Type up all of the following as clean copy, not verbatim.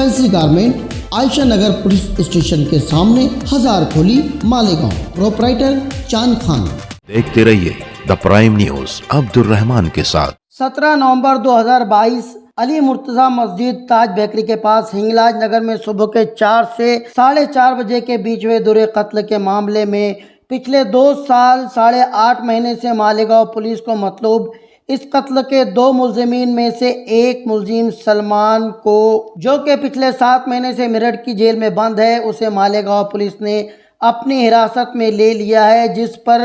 Fancy garment Ayesha नगर police station के सामने, हजार खोली, मालेगांव। प्रोपराइटर चांद खान। देखते रहिए the prime news Abdul Rahman के साथ। 17 नवंबर 2022 अली मुर्तजा मस्जिद ताज बेकरी के पास हिंगलाज नगर में सुबह के 4 से 4:30 बजे के बीच हुए दुरे कत्ल के मामले में पिछले 2 साल 8.5 महीने से मालेगांव पुलिस को मतलूब इस कत्ल के 2 मुलजिमीन में से एक मुलजिम सलमान को, जो कि पिछले 7 महीने से मेरठ की जेल में बंद है, उसे मालेगांव पुलिस ने अपनी हिरासत में ले लिया है, जिस पर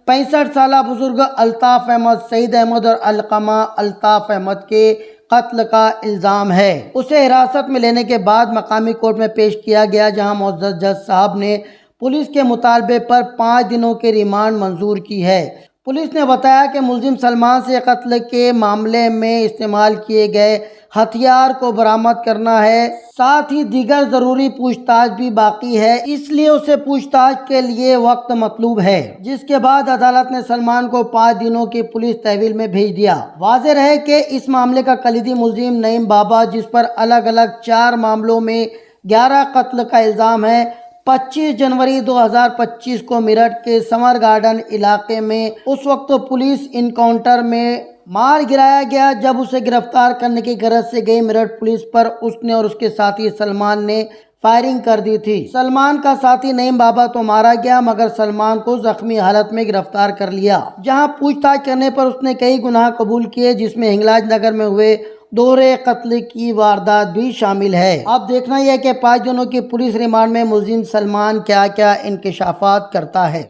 65 साल बुजुर्ग अल्ताफ अहमद, सईद अहमद और अलकमा अल्ताफ अहमद के कत्ल का इल्ज़ाम है। उसे हिरासत में लेने के बाद मकामी कोर्ट में पेश किया गया, जहां मुअज़्ज़ज़ जज साहब ने पुलिस के मुतालबे पर 5 दिनों के रिमांड मंजूर की है। पुलिस ने बताया कि मुलजिम सलमान से कत्ल के मामले में इस्तेमाल किए गए हथियार को बरामद करना है, साथ ही दीगर ज़रूरी पूछताछ भी बाकी है, इसलिए उसे पूछताछ के लिए वक्त मतलूब है, जिसके बाद अदालत ने सलमान को 5 दिनों की पुलिस तहवील में भेज दिया। वाज़ेह रहे कि इस मामले का कलीदी मुलजिम नईम बाबा, जिस पर अलग अलग 4 मामलों में 11 कत्ल का इल्ज़ाम है, 25 जनवरी 2025 को मेरठ के समर गार्डन इलाके में उस वक्त पुलिस इनकाउंटर में मार गिराया गया, जब उसे गिरफ्तार करने की गरज से गई मेरठ पुलिस पर उसने और उसके साथी सलमान ने फायरिंग कर दी थी। सलमान का साथी नईम बाबा तो मारा गया, मगर सलमान को जख्मी हालत में गिरफ्तार कर लिया, जहां पूछताछ करने पर उसने कई गुनाह कबूल किए, जिसमें हिंगलाज नगर में हुए दोहरे कत्ल की वारदात भी शामिल है। अब देखना यह है कि 5 दिनों की पुलिस रिमांड में मुलजिम सलमान क्या क्या इंकशाफात करता है।